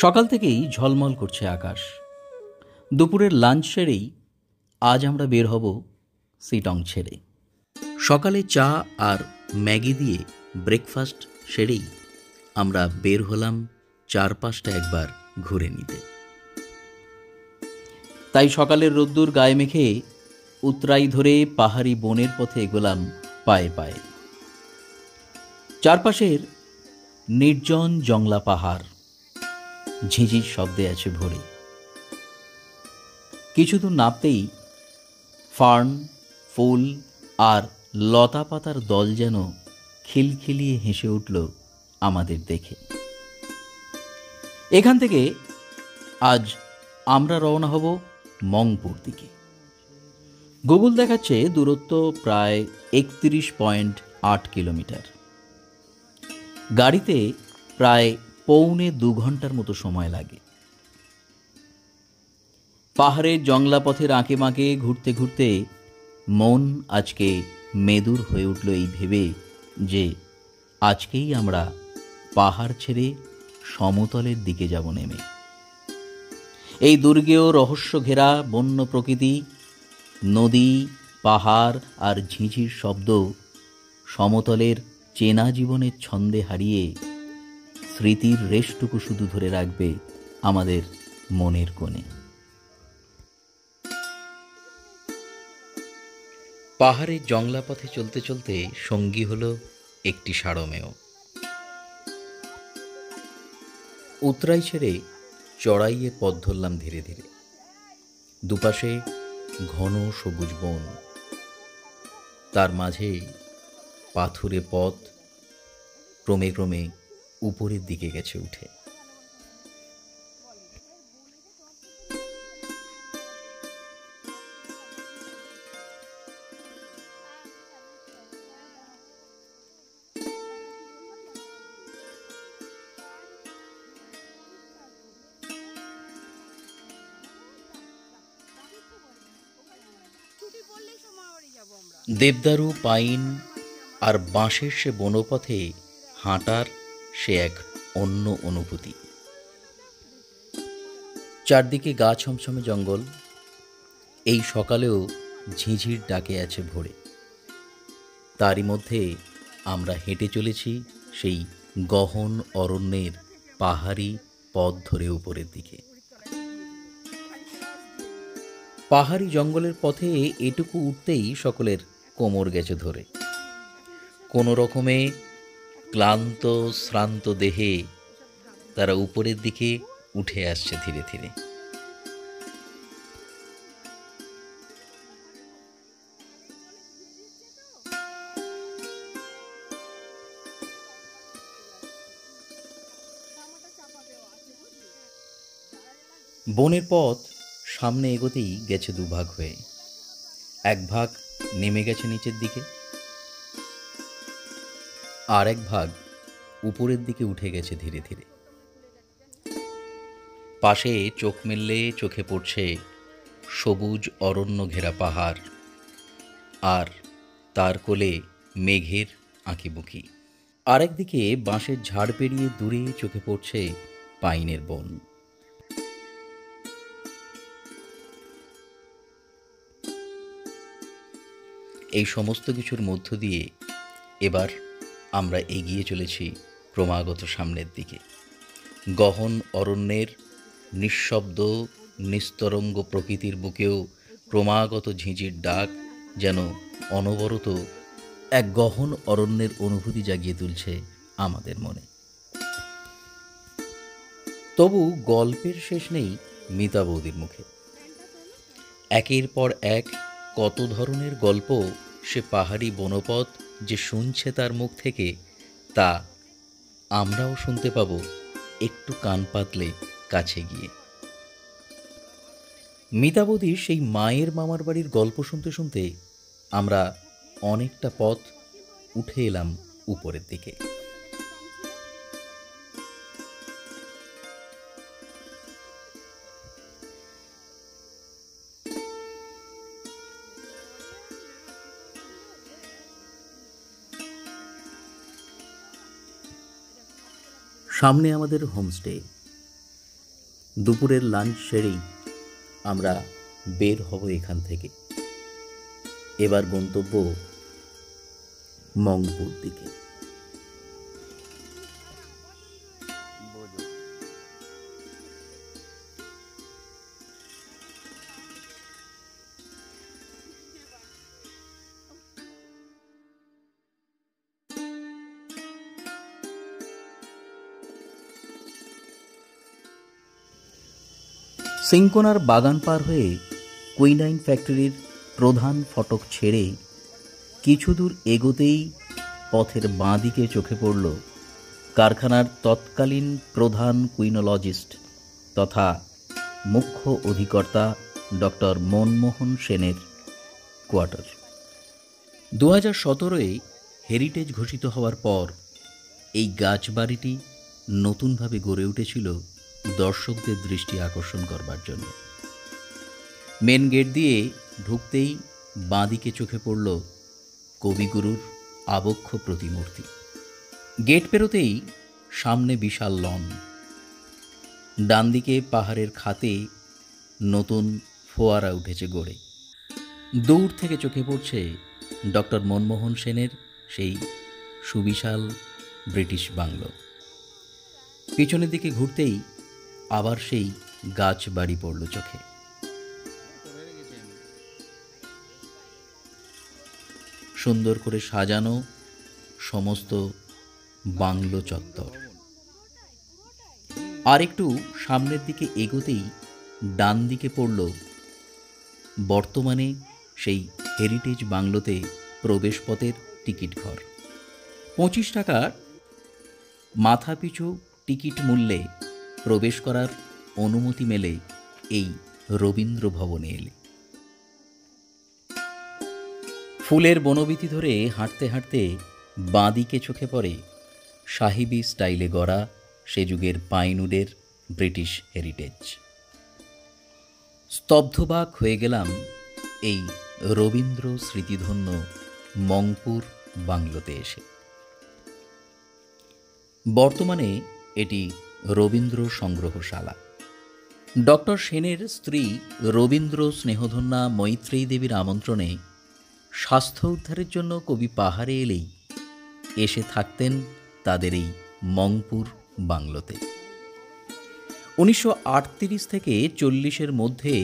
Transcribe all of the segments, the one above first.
সকাল থেকেই ঝলমল করছে আকাশ। দুপুরের লাঞ্চ সেরেই আজ আমরা বের হব সিটং ছেড়ে। সকালে চা আর ম্যাগি দিয়ে ব্রেকফাস্ট সেরেই আমরা বের হলাম চারপাশটা একবার ঘুরে নিতে। তাই সকালের রোদ্দুর গায়ে মেখে উতরাই ধরে পাহাড়ি বনের পথে এগোলাম পায়ে পায়ে। চারপাশের নির্জন জংলা পাহাড় ঝিঁঝির শব্দে আছে ভরে। কিছু দূর নামতেই ফার্ন, ফুল আর লতা পাতার দল যেন খিলখিলিয়ে হেসে উঠল আমাদের দেখে। এখান থেকে আজ আমরা রওনা হব মংপুর দিকে। গুগল দেখাচ্ছে দূরত্ব প্রায় 31.8 কিলোমিটার। গাড়িতে প্রায় পৌনে 2 ঘন্টার মতো সময় লাগে। পাহাড়ের জংলা পথের আঁকে বাঁকে ঘুরতে ঘুরতে মন আজকে মেদুর হয়ে উঠল এই ভেবে যে আজকেই আমরা পাহাড় ছেড়ে সমতলের দিকে যাব নেমে। এই দুর্গেয় রহস্য ঘেরা বন্য প্রকৃতি, নদী, পাহাড় আর ঝিঁঝির শব্দ সমতলের চেনা জীবনের ছন্দে হারিয়ে স্মৃতির রেশটুকু শুধু ধরে রাখবে আমাদের মনের কোণে। পাহাড়ের জংলা পথে চলতে চলতে সঙ্গী হলো একটি সারমেয়। উতরাই ছেড়ে চড়াইয়ে পথ ধরলাম ধীরে ধীরে। দুপাশে ঘন সবুজ বন, তার মাঝে পাথুরে পথ ক্রমে ক্রমে উপরের দিকে গেছে উঠে। দেবদারু, পাইন আর বাঁশের সে বনপথে হাঁটার সে এক অন্য অনুভূতি। চারদিকে গা ছমছমে জঙ্গল, এই সকালেও ঝিঁঝির ডাকে আছে ভোরে। তারই মধ্যে আমরা হেঁটে চলেছি সেই গহন অরণ্যের পাহাড়ি পথ ধরে উপরের দিকে। পাহাড়ি জঙ্গলের পথে এটুকু উঠতেই সকলের কোমর গেছে ধরে। কোনো রকমে ক্লান্ত শ্রান্ত দেহে তারা উপরের দিকে উঠে আসছে ধীরে ধীরে। বনের পথ সামনে এগোতেই গেছে দুভাগ হয়ে। এক ভাগ নেমে গেছে নিচের দিকে, আর এক ভাগ উপরের দিকে উঠে গেছে ধীরে ধীরে। পাশে চোখ মেললে চোখে পড়ছে সবুজ অরণ্য ঘেরা পাহাড়, আর তার কোলে মেঘের আঁকিবুকি। আরেকদিকে বাঁশের ঝাড় পেরিয়ে দূরে চোখে পড়ছে পাইনের বন। এই সমস্ত কিছুর মধ্য দিয়ে এবার আমরা এগিয়ে চলেছি ক্রমাগত সামনের দিকে। গহন অরণ্যের নিঃশব্দ নিস্তরঙ্গ প্রকৃতির বুকেও ক্রমাগত ঝিঁঝির ডাক যেন অনবরত এক গহন অরণ্যের অনুভূতি জাগিয়ে তুলছে আমাদের মনে। তবু গল্পের শেষ নেই মিতা বৌদির মুখে। একের পর এক কত ধরনের গল্প সে পাহাড়ি বনপথ যে শুনছে তার মুখ থেকে, তা আমরাও শুনতে পাব একটু কান পাতলে কাছে গিয়ে। মিতা বৌদির সেই মায়ের মামার বাড়ির গল্প শুনতে শুনতে আমরা অনেকটা পথ উঠে এলাম উপরের দিকে। সামনে আমাদের হোমস্টে। দুপুরের লাঞ্চ সেরেই আমরা বের হব এখান থেকে। এবার গন্তব্য মংপুর দিকে। সিংকোনার বাগান পার হয়ে কুইনাইন ফ্যাক্টরির প্রধান ফটক ছেড়ে কিছু দূর এগোতেই পথের বাঁ দিকে চোখে পড়ল কারখানার তৎকালীন প্রধান কুইনোলজিস্ট তথা মুখ্য অধিকর্তা ডক্টর মনমোহন সেনের কোয়ার্টার। 2017-এ হেরিটেজ ঘোষিত হওয়ার পর এই গাছবাড়িটি নতুনভাবে গড়ে উঠেছিল দর্শকদের দৃষ্টি আকর্ষণ করবার জন্য। মেন গেট দিয়ে ঢুকতেই বাঁদিকে চোখে পড়ল কবিগুরুর আবক্ষ প্রতিমূর্তি। গেট পেরোতেই সামনে বিশাল লন, ডান দিকে পাহাড়ের খাতে নতুন ফোয়ারা উঠেছে গড়ে। দূর থেকে চোখে পড়ছে ডক্টর মনমোহন সেনের সেই সুবিশাল ব্রিটিশ বাংলো। পিছনের দিকে ঘুরতেই আবার সেই গাছ বাড়ি পড়ল চোখে। সুন্দর করে সাজানো সমস্ত বাংলো চত্বর। আর একটু সামনের দিকে এগোতেই ডান দিকে পড়ল বর্তমানে সেই হেরিটেজ বাংলোতে প্রবেশপথের টিকিট ঘর। 25 টাকার মাথাপিছু টিকিট মূল্যে প্রবেশ করার অনুমতি মেলে এই রবীন্দ্র ভবনে এলে। ফুলের বনবিথি ধরে হাঁটতে হাঁটতে বাঁদিকে চোখে পড়ে সাহিবি স্টাইলে গড়া সে যুগের পাইনউডের ব্রিটিশ হেরিটেজ। স্তব্ধবাক হয়ে গেলাম এই রবীন্দ্র স্মৃতিধন্য মংপুর বাংলোতে এসে। বর্তমানে এটি রবীন্দ্র সংগ্রহশালা। ডক্টর সেনের স্ত্রী রবীন্দ্র স্নেহধন্যা মৈত্রেয়ী দেবীর আমন্ত্রণে স্বাস্থ্য উদ্ধারের জন্য কবি পাহাড়ে এলেই এসে থাকতেন তাদের এই মংপুর বাংলোতে। 1938 থেকে 40-এর মধ্যে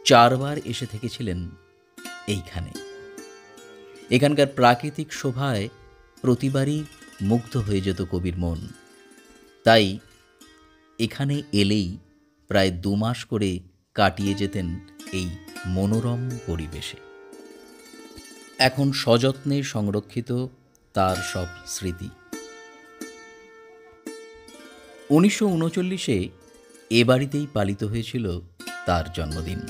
4 বার এসে থেকেছিলেন এইখানে। এখানকার প্রাকৃতিক শোভায় প্রতিবারই মুগ্ধ হয়ে যেত কবির মন। তাই এখানে এলেই প্রায় 2 মাস করে কাটিয়ে যেতেন এই মনোরম পরিবেশে। এখন সযত্নে সংরক্ষিত তার সব স্মৃতি। 1939-এ এ বাড়িতেই পালিত হয়েছিল তার জন্মদিন।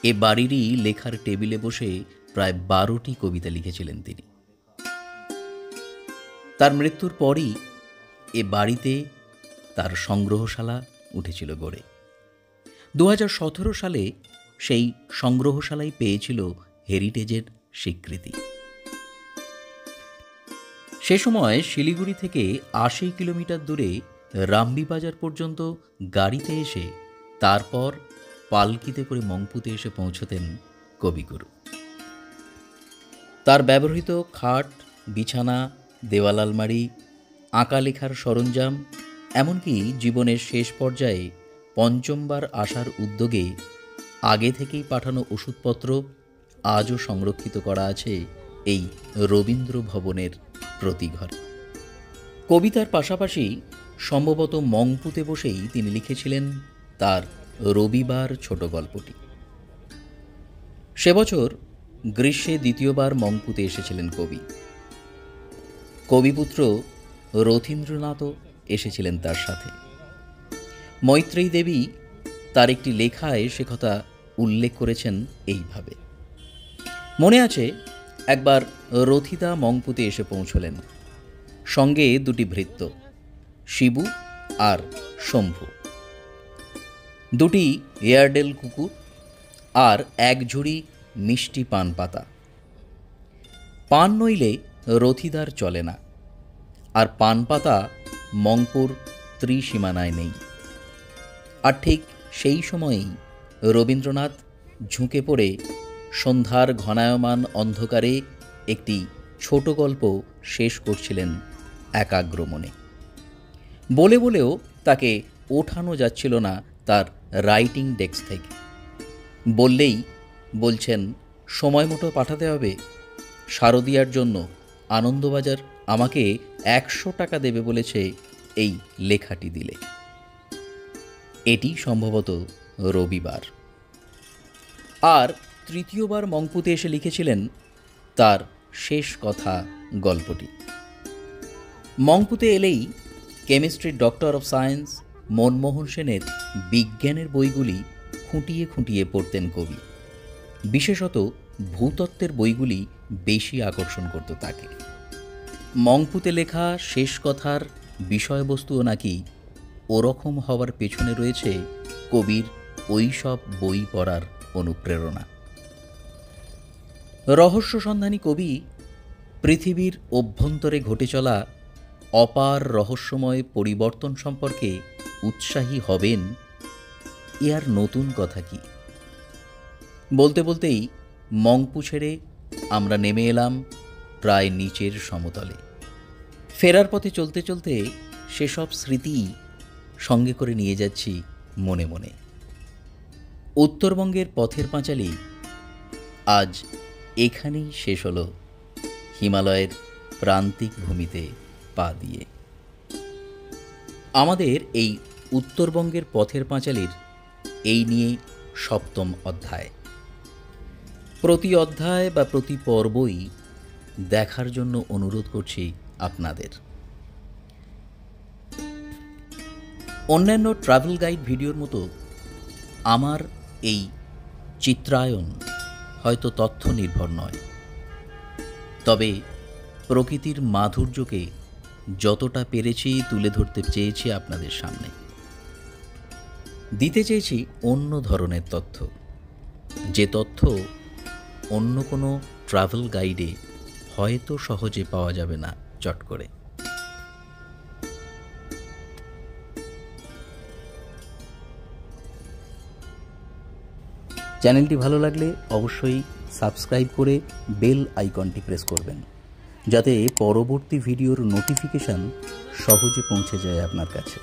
এ বাড়িরই লেখার টেবিলে বসে প্রায় 12টি কবিতা লিখেছিলেন তিনি। তার মৃত্যুর পরই এ বাড়িতে তার সংগ্রহশালা উঠেছিল গড়ে। 2017 সালে সেই সংগ্রহশালাই পেয়েছিল হেরিটেজের স্বীকৃতি। সে সময় শিলিগুড়ি থেকে 80 কিলোমিটার দূরে রামবিবাজার পর্যন্ত গাড়িতে এসে তারপর পালকিতে করে মংপুতে এসে পৌঁছতেন কবিগুরু। তার ব্যবহৃত খাট, বিছানা, দেওয়াল আলমারি, আঁকা লেখার সরঞ্জাম, এমনকি জীবনের শেষ পর্যায়ে 5বার আসার উদ্যোগে আগে থেকেই পাঠানো ওষুধপত্র আজও সংরক্ষিত করা আছে এই রবীন্দ্র ভবনের প্রতিঘরে। কবিতার পাশাপাশি সম্ভবত মংপুতে বসেই তিনি লিখেছিলেন তার রবিবার ছোট গল্পটি। সে বছর গ্রীষ্মে 2য়বার মংপুতে এসেছিলেন কবি। কবিপুত্র রথীন্দ্রনাথও এসেছিলেন তার সাথে। মৈত্রেয়ী দেবী তার একটি লেখায় সে কথা উল্লেখ করেছেন এইভাবে। মনে আছে একবার রথিদা মংপুতে এসে পৌঁছলেন, সঙ্গে 2টি ভৃত্য, শিবু আর শম্ভু, 2টি এয়ারডেল কুকুর আর 1 ঝুড়ি মিষ্টি পান পাতা। পান নইলে রথিদার চলে না, আর পান পাতা মংপুর ত্রিসীমানায় নেই। আর ঠিক সেই সময়েই রবীন্দ্রনাথ ঝুঁকে পড়ে সন্ধ্যার ঘনায়মান অন্ধকারে একটি ছোট গল্প শেষ করছিলেন একাগ্র মনে। বলে বলেও তাকে ওঠানো যাচ্ছিল না তার রাইটিং ডেস্ক থেকে। বললেই বলছেন সময় মতো পাঠাতে হবে। শারদিয়ার জন্য আনন্দবাজার আমাকে 100 টাকা দেবে বলেছে এই লেখাটি দিলে। এটি সম্ভবত রবিবার। আর তৃতীয়বার মংপুতে এসে লিখেছিলেন তার শেষ কথা গল্পটি। মংপুতে এলেই কেমিস্ট্রির ডক্টর অফ সায়েন্স মনমোহন সেনের বিজ্ঞানের বইগুলি খুঁটিয়ে খুঁটিয়ে পড়তেন কবি। বিশেষত ভূতত্ত্বের বইগুলি বেশি আকর্ষণ করত তাকে। মংপুতে লেখা শেষ কথার বিষয়বস্তুও নাকি ওরকম হওয়ার পেছনে রয়েছে কবির ওই সব বই পড়ার অনুপ্রেরণা। রহস্য সন্ধানী কবি পৃথিবীর অভ্যন্তরে ঘটে চলা অপার রহস্যময় পরিবর্তন সম্পর্কে উৎসাহী হবেন, এ আর নতুন কথা কি? বলতে বলতেই মংপু ছেড়ে আমরা নেমে এলাম প্রায় নিচের সমতলে। ফেরার পথে চলতে চলতে সেসব স্মৃতি সঙ্গে করে নিয়ে যাচ্ছি মনে মনে। উত্তরবঙ্গের পথের পাঁচালী আজ এখানেই শেষ হলো, হিমালয়ের প্রান্তিক ভূমিতে পা দিয়ে। আমাদের এই উত্তরবঙ্গের পথের পাঁচালীর এই নিয়ে 7ম অধ্যায়। প্রতি অধ্যায় বা প্রতি পর্বই দেখার জন্য অনুরোধ করছি আপনাদের। অন্যান্য ট্রাভেল গাইড ভিডিওর মতো আমার এই চিত্রায়ন হয়তো তথ্য নির্ভর নয়, তবে প্রকৃতির মাধুর্যকে যতটা পেরেছি তুলে ধরতে চেয়েছি আপনাদের সামনে। দিতে চেয়েছি অন্য ধরনের তথ্য, যে তথ্য অন্য কোনো ট্রাভেল গাইডে হয়তো সহজে পাওয়া যাবে না চট করে। চ্যানেলটি ভালো লাগলে অবশ্যই সাবস্ক্রাইব করে বেল আইকনটি প্রেস করবেন, যাতে পরবর্তী ভিডিওর নোটিফিকেশন সহজে পৌঁছে যায় আপনার কাছে।